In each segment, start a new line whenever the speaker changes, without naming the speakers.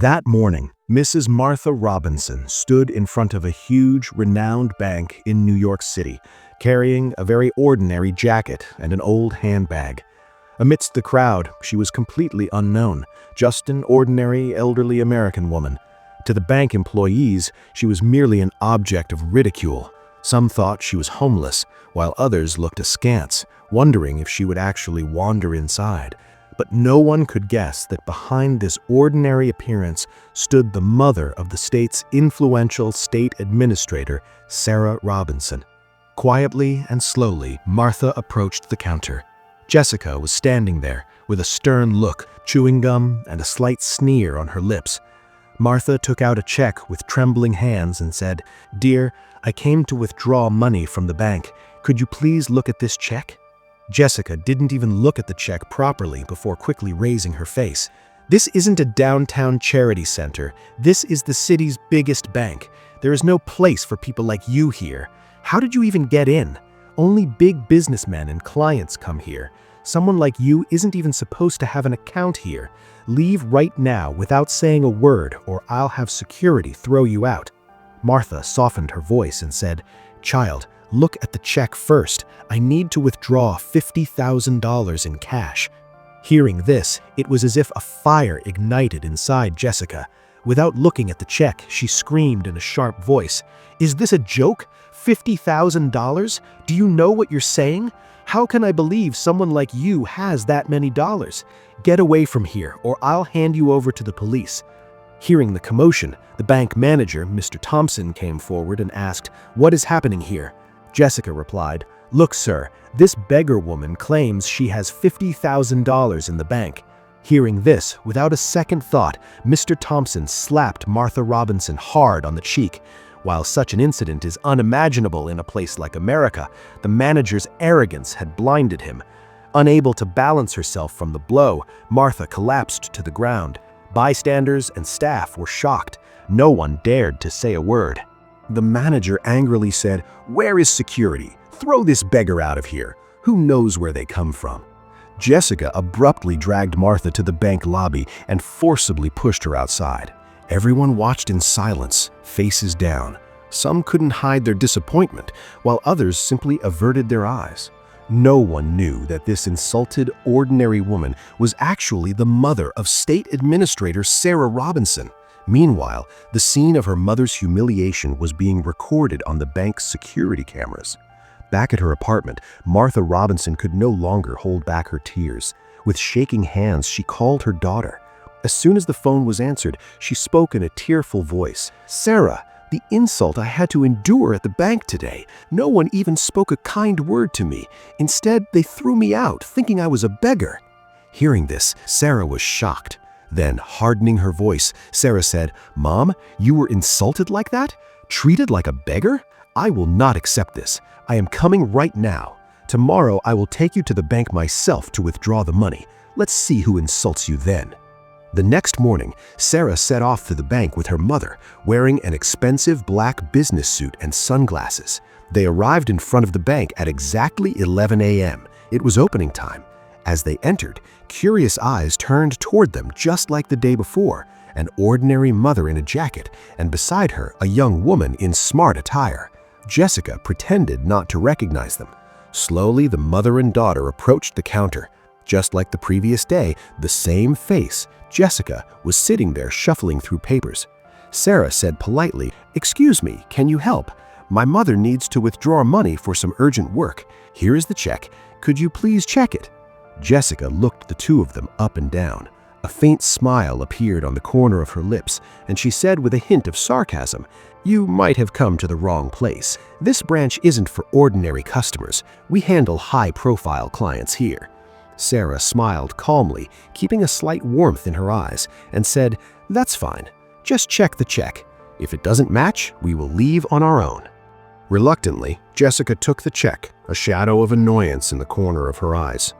That morning, Mrs. Martha Robinson stood in front of a huge, renowned bank in New York City, carrying a very ordinary jacket and an old handbag. Amidst the crowd, she was completely unknown, just an ordinary, elderly American woman. To the bank employees, she was merely an object of ridicule. Some thought she was homeless, while others looked askance, wondering if she would actually wander inside. But no one could guess that behind this ordinary appearance stood the mother of the state's influential state administrator, Sarah Robinson. Quietly and slowly, Martha approached the counter. Jessica was standing there, with a stern look, chewing gum, and a slight sneer on her lips. Martha took out a check with trembling hands and said, "Dear, I came to withdraw money from the bank. Could you please look at this check?" Jessica didn't even look at the check properly before quickly raising her face. "This isn't a downtown charity center. This is the city's biggest bank. There is no place for people like you here. How did you even get in? Only big businessmen and clients come here. Someone like you isn't even supposed to have an account here. Leave right now without saying a word, or I'll have security throw you out." Martha softened her voice and said, "Child, look at the check first. I need to withdraw $50,000 in cash." Hearing this, it was as if a fire ignited inside Jessica. Without looking at the check, she screamed in a sharp voice, "Is this a joke? $50,000? Do you know what you're saying? How can I believe someone like you has that many dollars? Get away from here, or I'll hand you over to the police." Hearing the commotion, the bank manager, Mr. Thompson, came forward and asked, "What is happening here?" Jessica replied, "Look, sir, this beggar woman claims she has $50,000 in the bank." Hearing this, without a second thought, Mr. Thompson slapped Martha Robinson hard on the cheek. While such an incident is unimaginable in a place like America, the manager's arrogance had blinded him. Unable to balance herself from the blow, Martha collapsed to the ground. Bystanders and staff were shocked. No one dared to say a word. The manager angrily said, "Where is security? Throw this beggar out of here. Who knows where they come from?" Jessica abruptly dragged Martha to the bank lobby and forcibly pushed her outside. Everyone watched in silence, faces down. Some couldn't hide their disappointment, while others simply averted their eyes. No one knew that this insulted, ordinary woman was actually the mother of State Administrator Sarah Robinson. Meanwhile, the scene of her mother's humiliation was being recorded on the bank's security cameras. Back at her apartment, Martha Robinson could no longer hold back her tears. With shaking hands, she called her daughter. As soon as the phone was answered, she spoke in a tearful voice. "Sarah, the insult I had to endure at the bank today. No one even spoke a kind word to me. Instead, they threw me out, thinking I was a beggar." Hearing this, Sarah was shocked. Then, hardening her voice, Sarah said, "Mom, you were insulted like that? Treated like a beggar? I will not accept this. I am coming right now. Tomorrow I will take you to the bank myself to withdraw the money. Let's see who insults you then." The next morning, Sarah set off to the bank with her mother, wearing an expensive black business suit and sunglasses. They arrived in front of the bank at exactly 11 a.m. It was opening time. As they entered, curious eyes turned toward them just like the day before, an ordinary mother in a jacket, and beside her, a young woman in smart attire. Jessica pretended not to recognize them. Slowly, the mother and daughter approached the counter. Just like the previous day, the same face, Jessica, was sitting there shuffling through papers. Sarah said politely, "Excuse me, can you help? My mother needs to withdraw money for some urgent work. Here is the check. Could you please check it?" Jessica looked the two of them up and down. A faint smile appeared on the corner of her lips, and she said with a hint of sarcasm, "You might have come to the wrong place. This branch isn't for ordinary customers. We handle high-profile clients here." Sarah smiled calmly, keeping a slight warmth in her eyes, and said, "That's fine. Just check the check. If it doesn't match, we will leave on our own." Reluctantly, Jessica took the check, a shadow of annoyance in the corner of her eyes.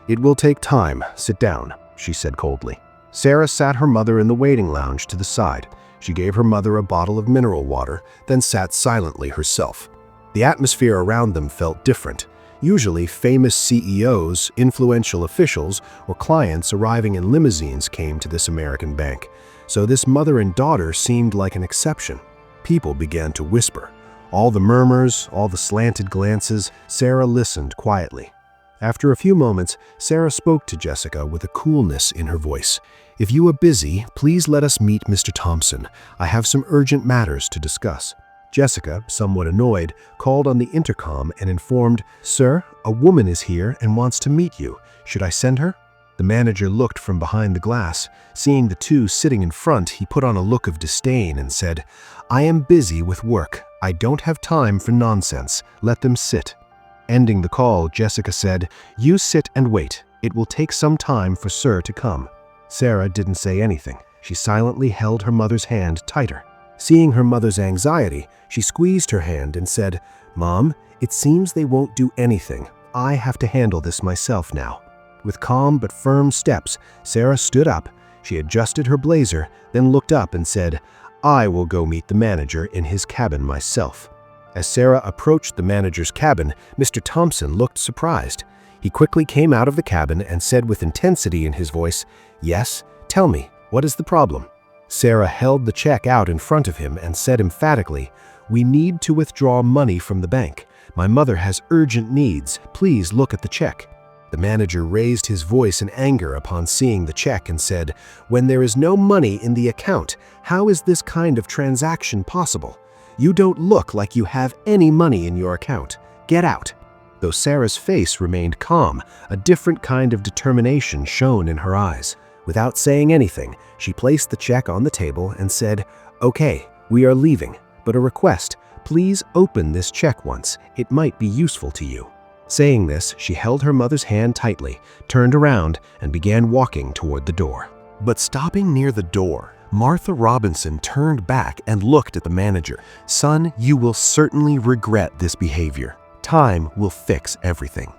"It will take time. Sit down," she said coldly. Sarah sat her mother in the waiting lounge to the side. She gave her mother a bottle of mineral water, then sat silently herself. The atmosphere around them felt different. Usually, famous CEOs, influential officials, or clients arriving in limousines came to this American bank. So this mother and daughter seemed like an exception. People began to whisper. All the murmurs, all the slanted glances, Sarah listened quietly. After a few moments, Sarah spoke to Jessica with a coolness in her voice. "If you are busy, please let us meet Mr. Thompson. I have some urgent matters to discuss." Jessica, somewhat annoyed, called on the intercom and informed, "Sir, a woman is here and wants to meet you. Should I send her?" The manager looked from behind the glass. Seeing the two sitting in front, he put on a look of disdain and said, "I am busy with work. I don't have time for nonsense. Let them sit." Ending the call, Jessica said, "You sit and wait. It will take some time for Sir to come." Sarah didn't say anything. She silently held her mother's hand tighter. Seeing her mother's anxiety, she squeezed her hand and said, "Mom, it seems they won't do anything. I have to handle this myself now." With calm but firm steps, Sarah stood up. She adjusted her blazer, then looked up and said, "I will go meet the manager in his cabin myself." As Sarah approached the manager's cabin, Mr. Thompson looked surprised. He quickly came out of the cabin and said with intensity in his voice, "Yes, tell me, what is the problem?" Sarah held the check out in front of him and said emphatically, "We need to withdraw money from the bank. My mother has urgent needs. Please look at the check." The manager raised his voice in anger upon seeing the check and said, "When there is no money in the account, how is this kind of transaction possible? You don't look like you have any money in your account. Get out." Though Sarah's face remained calm, a different kind of determination shone in her eyes. Without saying anything, she placed the check on the table and said, "Okay, we are leaving, but a request. Please open this check once. It might be useful to you." Saying this, she held her mother's hand tightly, turned around, and began walking toward the door. But stopping near the door, Martha Robinson turned back and looked at the manager. "Son, you will certainly regret this behavior. Time will fix everything."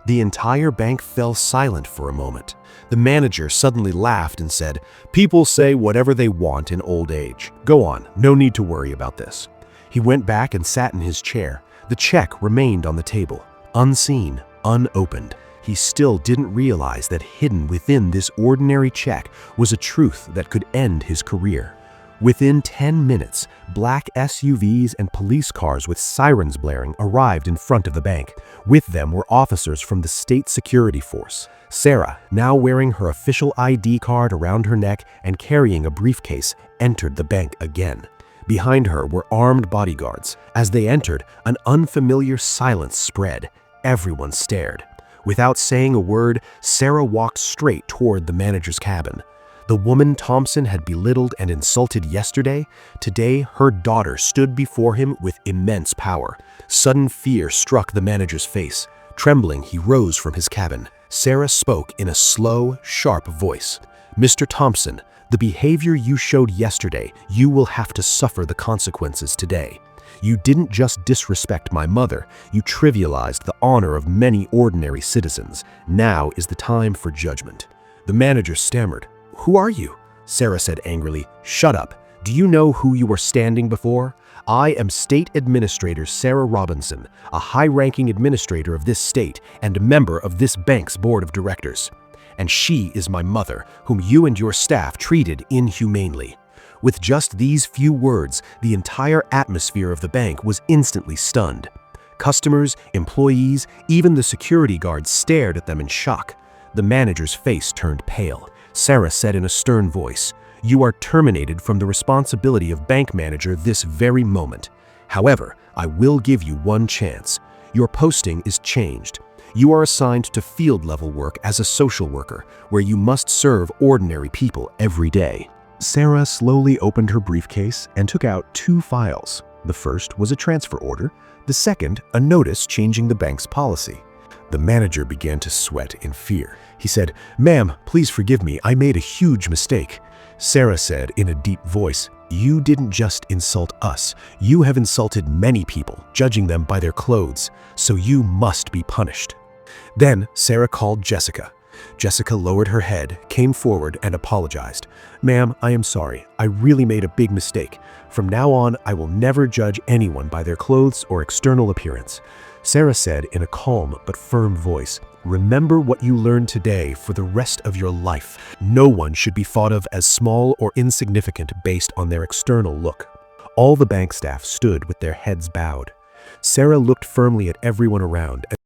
The entire bank fell silent for a moment. The manager suddenly laughed and said, "People say whatever they want in old age. Go on, no need to worry about this." He went back and sat in his chair. The check remained on the table, unseen, unopened. He still didn't realize that hidden within this ordinary check was a truth that could end his career. Within 10 minutes, black SUVs and police cars with sirens blaring arrived in front of the bank. With them were officers from the state security force. Sarah, now wearing her official ID card around her neck and carrying a briefcase, entered the bank again. Behind her were armed bodyguards. As they entered, an unfamiliar silence spread. Everyone stared. Without saying a word, Sarah walked straight toward the manager's cabin. The woman Thompson had belittled and insulted yesterday, today her daughter stood before him with immense power. Sudden fear struck the manager's face. Trembling, he rose from his cabin. Sarah spoke in a slow, sharp voice. "Mr. Thompson, the behavior you showed yesterday, you will have to suffer the consequences today. You didn't just disrespect my mother, you trivialized the honor of many ordinary citizens. Now is the time for judgment." The manager stammered. "Who are you?" Sarah said angrily. "Shut up. Do you know who you are standing before? I am State Administrator Sarah Robinson, a high-ranking administrator of this state and a member of this bank's board of directors. And she is my mother, whom you and your staff treated inhumanely." With just these few words, the entire atmosphere of the bank was instantly stunned. Customers, employees, even the security guards stared at them in shock. The manager's face turned pale. Sarah said in a stern voice, "You are terminated from the responsibility of bank manager this very moment. However, I will give you one chance. Your posting is changed. You are assigned to field-level work as a social worker, where you must serve ordinary people every day." Sarah slowly opened her briefcase and took out 2 files. The first was a transfer order, the second a notice changing the bank's policy. The manager began to sweat in fear. He said, "Ma'am, please forgive me, I made a huge mistake." Sarah said in a deep voice, "You didn't just insult us, you have insulted many people, judging them by their clothes, so you must be punished." Then Sarah called Jessica. Jessica lowered her head, came forward, and apologized. "Ma'am, I am sorry. I really made a big mistake. From now on, I will never judge anyone by their clothes or external appearance." Sarah said in a calm but firm voice, Remember what you learned today for the rest of your life. No one should be thought of as small or insignificant based on their external look. All the bank staff stood with their heads bowed. Sarah looked firmly at everyone around.